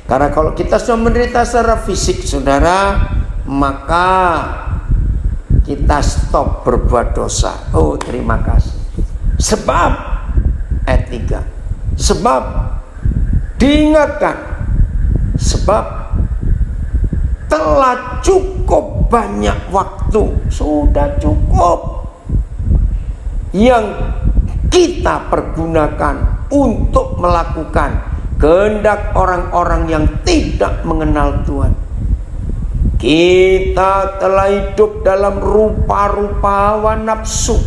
Karena kalau kita sudah menderita secara fisik, saudara, maka kita stop berbuat dosa. Oh, terima kasih. Sebab ayat 3, sebab diingatkan, sebab telah cukup banyak waktu, sudah cukup yang kita pergunakan untuk melakukan kehendak orang-orang yang tidak mengenal Tuhan. Kita telah hidup dalam rupa-rupa hawa nafsu,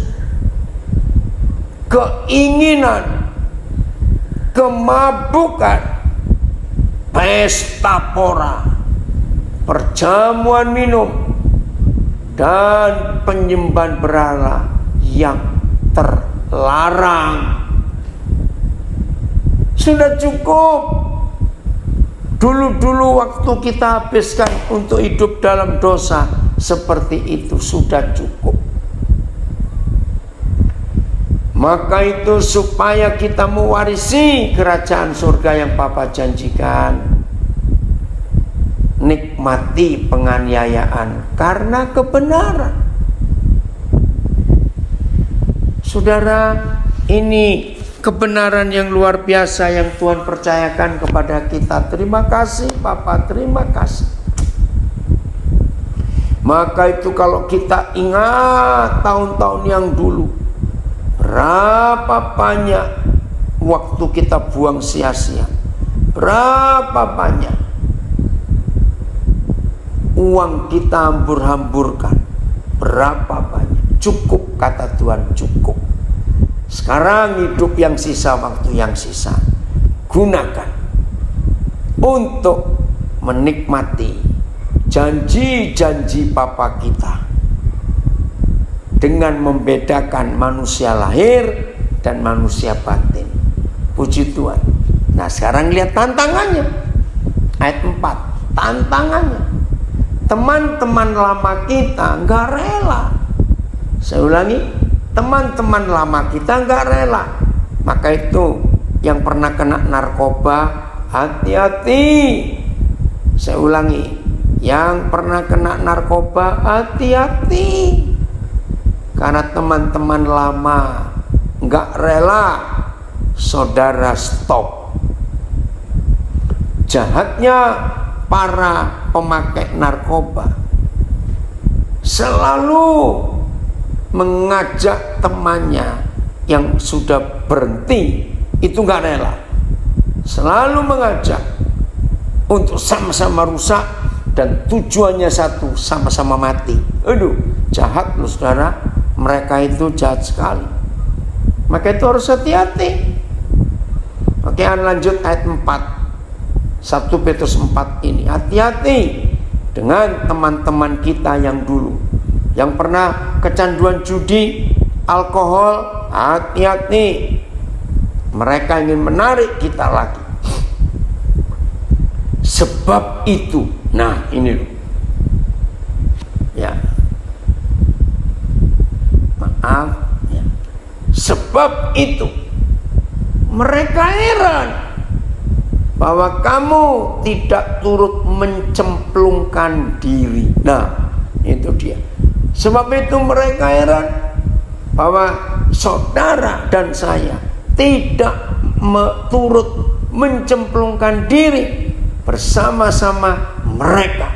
keinginan, kemabukan, pesta pora, perjamuan minum, dan penyembahan berhala yang terlarang. Sudah cukup. Dulu-dulu waktu kita habiskan untuk hidup dalam dosa seperti itu sudah cukup. Maka itu supaya kita mewarisi kerajaan surga yang Papa janjikan, menikmati penganiayaan karena kebenaran. Saudara, ini kebenaran yang luar biasa yang Tuhan percayakan kepada kita. Terima kasih Bapa, terima kasih. Maka itu kalau kita ingat tahun-tahun yang dulu, berapa banyak waktu kita buang sia-sia, berapa banyak uang kita hambur-hamburkan, berapa banyak. Cukup, kata Tuhan, cukup. Sekarang hidup yang sisa, waktu yang sisa, gunakan untuk menikmati janji-janji Bapa kita dengan membedakan manusia lahir dan manusia batin. Puji Tuhan. Nah, sekarang lihat tantangannya. Ayat 4, tantangannya. Teman-teman lama kita nggak rela. Saya ulangi, teman-teman lama kita nggak rela. Maka itu yang pernah kena narkoba, hati-hati. Saya ulangi, yang pernah kena narkoba, hati-hati. Karena teman-teman lama nggak rela, saudara stop. Jahatnya para pemakai narkoba selalu mengajak temannya yang sudah berhenti itu nggak rela, selalu mengajak untuk sama-sama rusak dan tujuannya satu, sama-sama mati. Aduh, jahat loh saudara, mereka itu jahat sekali. Maka itu harus hati-hati. Oke, lanjut ayat 4. 1 Petrus 4 ini, hati-hati dengan teman-teman kita yang dulu, yang pernah kecanduan judi, alkohol, hati-hati. Mereka ingin menarik kita lagi. Sebab itu, nah ini loh, ya, maaf, ya. Sebab itu mereka heran bahwa kamu tidak turut mencemplungkan diri. Nah, itu dia. Sebab itu mereka heran bahwa saudara dan saya tidak turut mencemplungkan diri bersama-sama mereka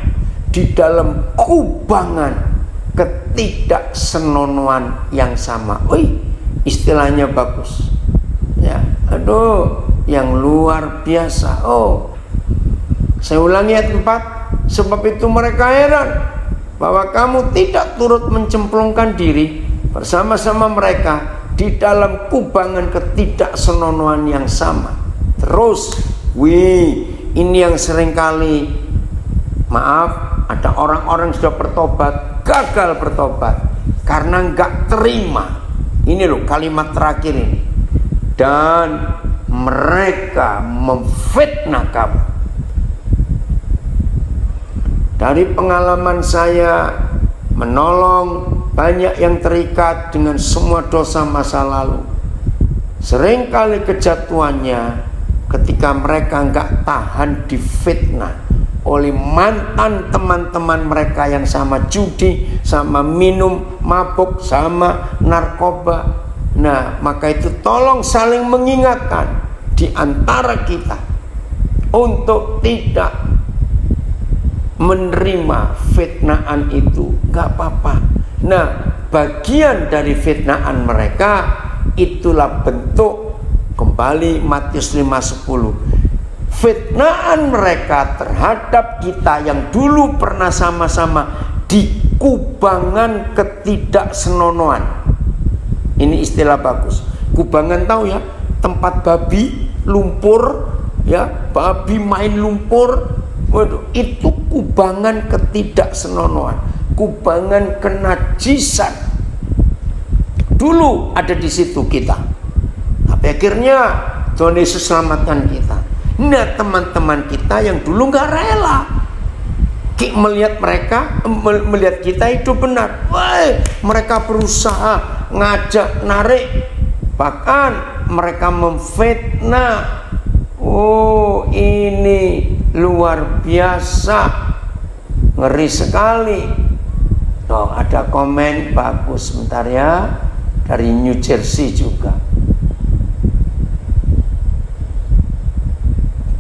di dalam kubangan ketidaksenonoan yang sama. Wih, istilahnya bagus. Ya, aduh, yang luar biasa. Oh, saya ulangi ayat 4. Sebab itu mereka heran bahwa kamu tidak turut mencemplungkan diri bersama-sama mereka di dalam kubangan ketidaksenonoan yang sama. Terus, ini yang seringkali, maaf, ada orang-orang sudah bertobat, gagal bertobat karena nggak terima. Ini loh kalimat terakhir ini. Dan mereka memfitnah kamu. Dari pengalaman saya menolong banyak yang terikat dengan semua dosa masa lalu, seringkali kejatuhannya ketika mereka nggak tahan difitnah oleh mantan teman-teman mereka yang sama judi, sama minum, mabuk, sama narkoba. Nah, maka itu tolong saling mengingatkan di antara kita untuk tidak menerima fitnahan itu. Gak apa-apa. Nah, bagian dari fitnahan mereka itulah bentuk, kembali Matius 5:10, fitnahan mereka terhadap kita yang dulu pernah sama-sama di kubangan ketidaksenonoan. Ini istilah bagus. Kubangan tahu ya, tempat babi lumpur, ya, babi main lumpur. Waduh, itu kubangan ketidaksenonoan, kubangan kenajisan. Dulu ada di situ kita. Tapi akhirnya Tuhan Yesus selamatkan kita. Nah, teman-teman kita yang dulu nggak rela melihat mereka, melihat kita itu benar. Wah, mereka berusaha ngajak, narik, bahkan mereka memfitnah. Oh, ini luar biasa. ngeri sekali. Oh, ada komen bagus sebentar ya, dari New Jersey juga.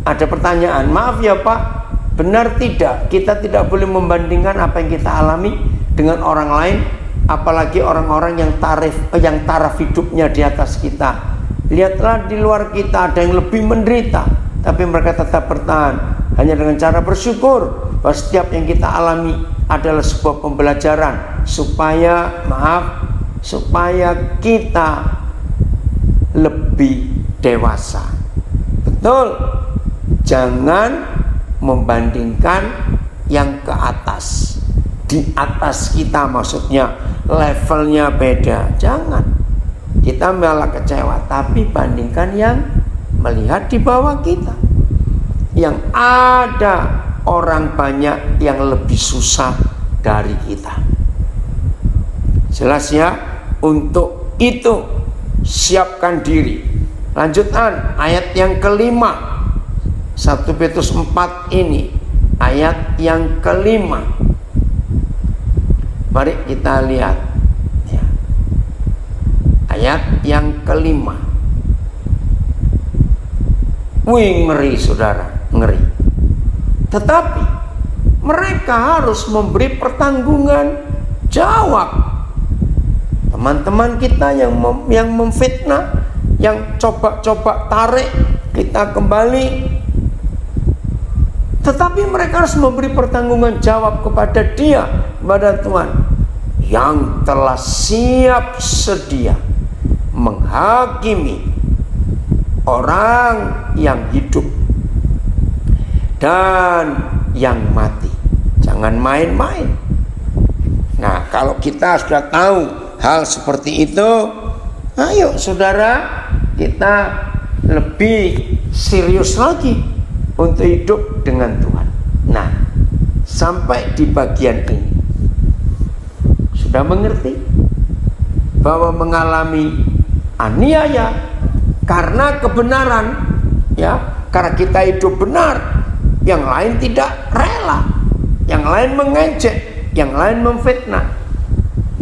Ada pertanyaan, maaf ya Pak, benar tidak kita tidak boleh membandingkan apa yang kita alami dengan orang lain, apalagi orang-orang yang taraf hidupnya di atas kita. Lihatlah di luar kita ada yang lebih menderita, tapi mereka tetap bertahan hanya dengan cara bersyukur bahwa setiap yang kita alami adalah sebuah pembelajaran supaya kita lebih dewasa. Betul, jangan membandingkan yang ke atas. Di atas kita maksudnya levelnya beda, jangan. Kita malah kecewa, tapi bandingkan yang melihat di bawah kita. Yang ada orang banyak yang lebih susah dari kita. Jelas ya? Untuk itu siapkan diri. Lanjutan ayat yang kelima, 1 Petrus 4 ini ayat yang kelima. Mari kita lihat ya. Ayat yang kelima. Wih, ngeri saudara, ngeri. Tetapi mereka harus memberi pertanggungan jawab. Teman-teman kita yang memfitnah, yang coba-coba tarik kita kembali, tetapi mereka harus memberi pertanggungan jawab kepada Dia, kepada Tuhan yang telah siap sedia menghakimi orang yang hidup dan yang mati. Jangan main-main. Nah, kalau kita sudah tahu hal seperti itu, ayo saudara, kita lebih serius lagi untuk hidup dengan Tuhan. Nah, sampai di bagian ini sudah mengerti bahwa mengalami aniaya karena kebenaran, ya, karena kita hidup benar, yang lain tidak rela, yang lain mengejek, yang lain memfitnah.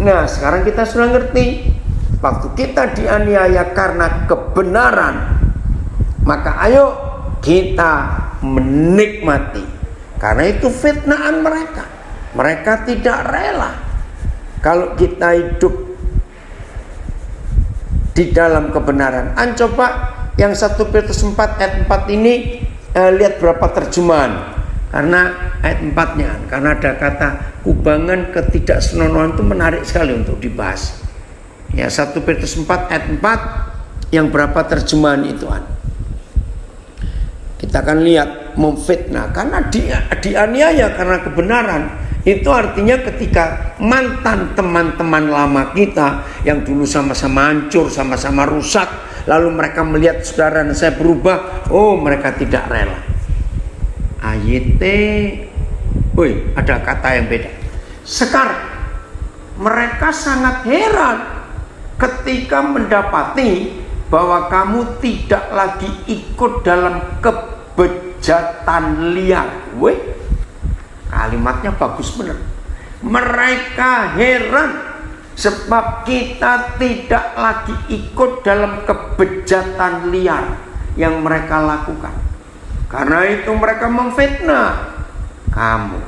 Nah, sekarang kita sudah ngerti, waktu kita dianiaya karena kebenaran, maka ayo kita menikmati, karena itu fitnahan mereka. Mereka tidak rela kalau kita hidup di dalam kebenaran. Coba yang 1 Petrus 4 ayat 4 ini lihat berapa terjemahan. Karena ayat 4-nya, karena ada kata kubangan ketidaksenonohan, itu menarik sekali untuk dibahas. Ya, 1 Petrus 4 ayat 4 yang berapa terjemahan itu. Kita akan lihat memfitnah karena dianiaya karena kebenaran. Itu artinya ketika mantan teman-teman lama kita yang dulu sama-sama hancur, sama-sama rusak, lalu mereka melihat saudara dan saya berubah, oh mereka tidak rela. Ada kata yang beda. Sekarang mereka sangat heran ketika mendapati bahwa kamu tidak lagi ikut dalam kebejatan liar. Kalimatnya bagus benar. Mereka heran sebab kita tidak lagi ikut dalam kebejatan liar yang mereka lakukan. Karena itu mereka memfitnah kamu.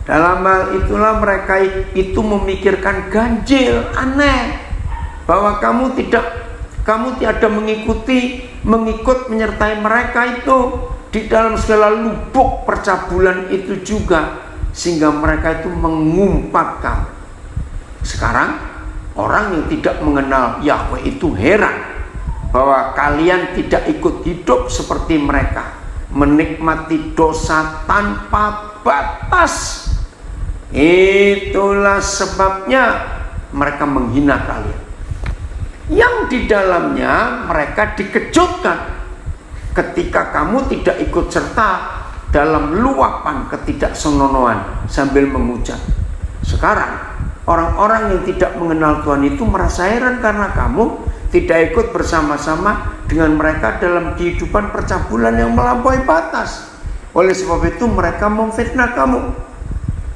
Dalam hal itulah mereka itu memikirkan ganjil, aneh, bahwa kamu tiada mengikut menyertai mereka itu di dalam segala lubuk percabulan itu juga, sehingga mereka itu mengumpat kamu. Sekarang orang yang tidak mengenal Yahweh itu heran bahwa kalian tidak ikut hidup seperti mereka, menikmati dosa tanpa batas. Itulah sebabnya mereka menghina kalian, yang di dalamnya mereka dikejutkan ketika kamu tidak ikut serta dalam luapan ketidaksenonohan sambil mengucap. Sekarang orang-orang yang tidak mengenal Tuhan itu merasa heran karena kamu tidak ikut bersama-sama dengan mereka dalam kehidupan percabulan yang melampaui batas. Oleh sebab itu mereka memfitnah kamu.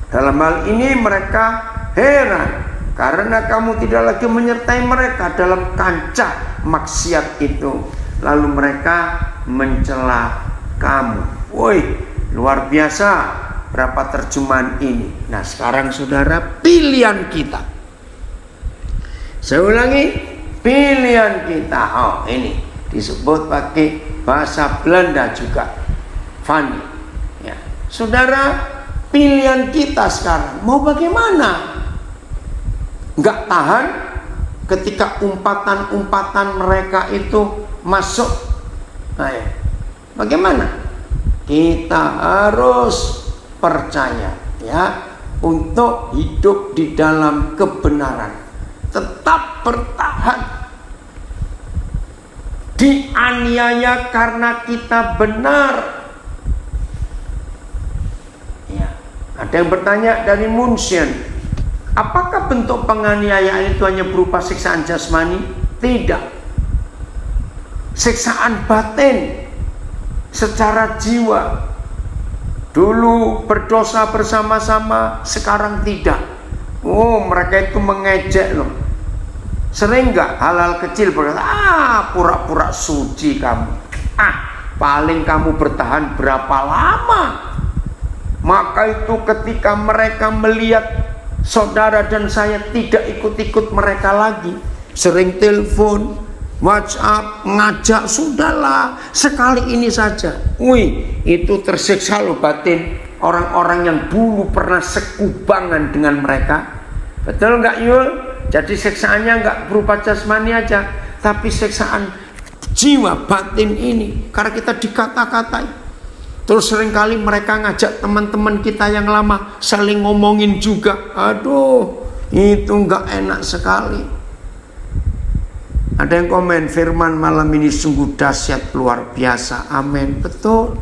Dalam hal ini mereka heran karena kamu tidak lagi menyertai mereka dalam kancah maksiat itu. Lalu mereka mencela kamu. Woi, luar biasa berapa terjemahan ini. Nah sekarang saudara, pilihan kita. Saya ulangi, pilihan kita. Oh ini disebut pakai bahasa Belanda juga, Fanny. Ya. Saudara, pilihan kita sekarang mau bagaimana? Nggak tahan ketika umpatan-umpatan mereka itu masuk. Nah, ya. Bagaimana? Kita harus percaya ya untuk hidup di dalam kebenaran, tetap bertahan. Dianiaya karena kita benar. Ya. Ada yang bertanya dari Munchen, apakah bentuk penganiayaan itu hanya berupa siksaan jasmani? Tidak. Siksaan batin secara jiwa. Dulu berdosa bersama-sama, sekarang tidak. Oh, mereka itu mengejek loh. Sering nggak hal-hal kecil berkata, pura-pura suci kamu. Paling kamu bertahan berapa lama? Maka itu ketika mereka melihat saudara dan saya tidak ikut-ikut mereka lagi, sering telepon, WhatsApp, ngajak, sudahlah sekali ini saja. Wih, itu tersiksa loh batin orang-orang yang dulu pernah sekubangan dengan mereka. Betul nggak Yul? Jadi siksaannya nggak berupa jasmani aja, tapi siksaan jiwa batin ini karena kita dikata-katai. Terus seringkali mereka ngajak teman-teman kita yang lama saling ngomongin juga. Aduh, itu nggak enak sekali. Ada yang komen, firman malam ini sungguh dahsyat luar biasa. Amin. Betul.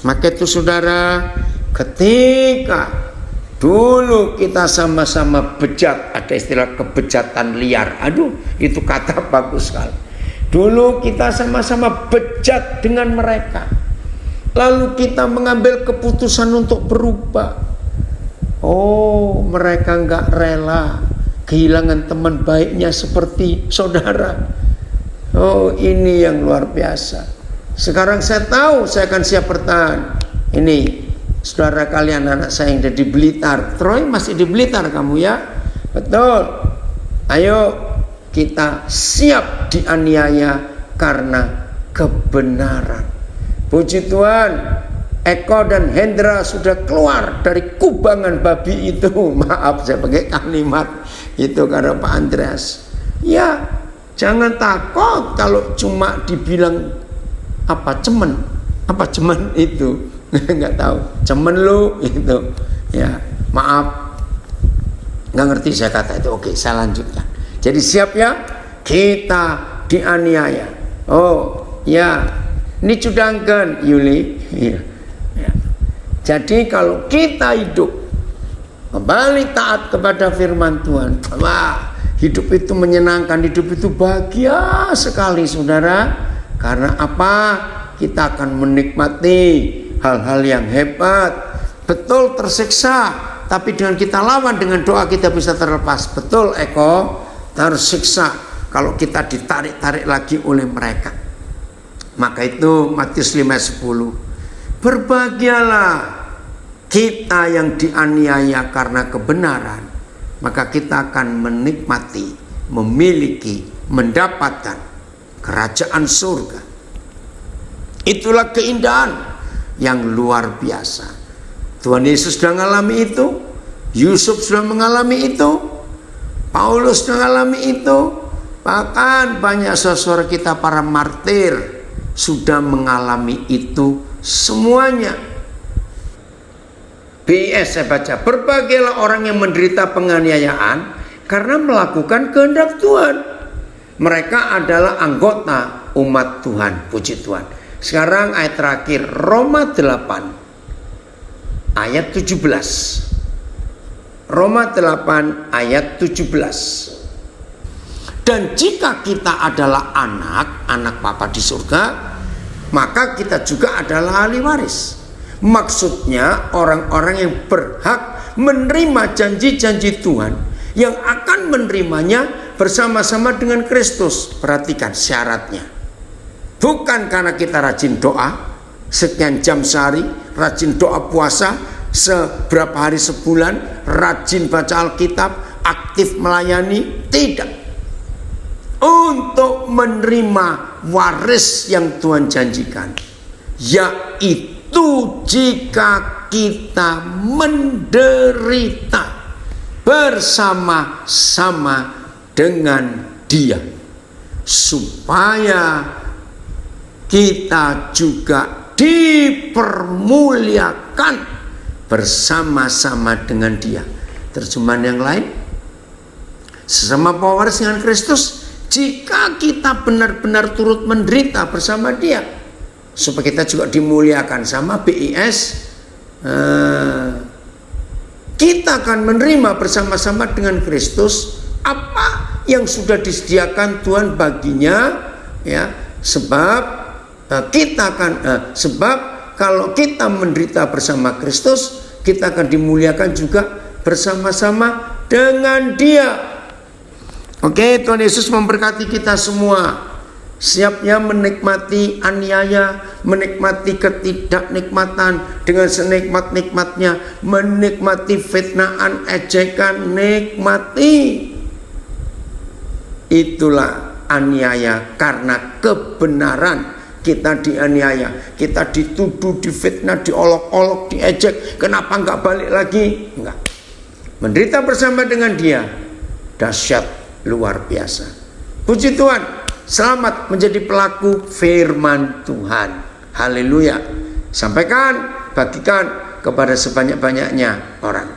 Maka itu saudara, ketika dulu kita sama-sama bejat, ada istilah kebejatan liar. Aduh, itu kata bagus sekali. Dulu kita sama-sama bejat dengan mereka. Lalu kita mengambil keputusan untuk berubah. Oh, mereka nggak rela kehilangan teman baiknya seperti saudara. Oh, ini yang luar biasa. Sekarang saya tahu saya akan siap bertahan. Ini saudara kalian, anak saya yang ada di Blitar. Troy masih di Blitar kamu ya? Betul. Ayo kita siap dianiaya karena kebenaran. Puji Tuhan, Eko dan Hendra sudah keluar dari kubangan babi itu. Maaf saya pakai kalimat itu karena Pak Andreas. Ya, jangan takut kalau cuma dibilang cemen itu. Nggak tahu, cemen lu itu. Ya, maaf. Nggak ngerti saya kata itu. Oke, saya lanjutkan. Jadi siap ya, kita dianiaya. Oh, ya. Ini cudangkan Yuli. Ya. Ya. Jadi kalau kita hidup kembali taat kepada firman Tuhan, wah, hidup itu menyenangkan, hidup itu bahagia sekali saudara. Karena apa? Kita akan menikmati hal-hal yang hebat. Betul tersiksa, tapi dengan kita lawan dengan doa kita bisa terlepas. Betul Eko, tersiksa kalau kita ditarik-tarik lagi oleh mereka. Maka itu Matius 5:10. Berbahagialah kita yang dianiaya karena kebenaran, maka kita akan menikmati, memiliki, mendapatkan kerajaan surga. Itulah keindahan yang luar biasa. Tuhan Yesus sudah mengalami itu, Yusuf sudah mengalami itu, Paulus sudah mengalami itu, bahkan banyak saudara kita para martir sudah mengalami itu semuanya. BS saya baca, berbahagialah orang yang menderita penganiayaan karena melakukan kehendak Tuhan. Mereka adalah anggota umat Tuhan. Puji Tuhan. Sekarang ayat terakhir, Roma 8 ayat 17. Roma 8 ayat 17. Dan jika kita adalah anak Bapa di surga, maka kita juga adalah ahli waris. Maksudnya orang-orang yang berhak menerima janji-janji Tuhan, yang akan menerimanya bersama-sama dengan Kristus. Perhatikan syaratnya. Bukan karena kita rajin doa sekian jam sehari, rajin doa puasa seberapa hari sebulan, rajin baca Alkitab, aktif melayani. Tidak. Untuk menerima waris yang Tuhan janjikan, yaitu jika kita menderita bersama-sama dengan Dia, supaya kita juga dipermuliakan bersama-sama dengan Dia. Terjemahan yang lain, sesama pewaris dengan Kristus, jika kita benar-benar turut menderita bersama Dia, supaya kita juga dimuliakan sama BIS. Kita akan menerima bersama-sama dengan Kristus apa yang sudah disediakan Tuhan baginya, ya. Sebab sebab kalau kita menderita bersama Kristus, kita akan dimuliakan juga bersama-sama dengan Dia. Oke, Tuhan Yesus memberkati kita semua. Siapnya menikmati aniaya, menikmati ketidaknikmatan dengan senikmat-nikmatnya, menikmati fitnaan, ejekan, nikmati. Itulah aniaya karena kebenaran. Kita dianiaya, kita dituduh, difitnah, diolok-olok, diejek. Kenapa enggak balik lagi? Enggak. Menderita bersama dengan Dia, dahsyat, luar biasa. Puji Tuhan, selamat menjadi pelaku firman Tuhan. Haleluya. Sampaikan, bagikan kepada sebanyak-banyaknya orang.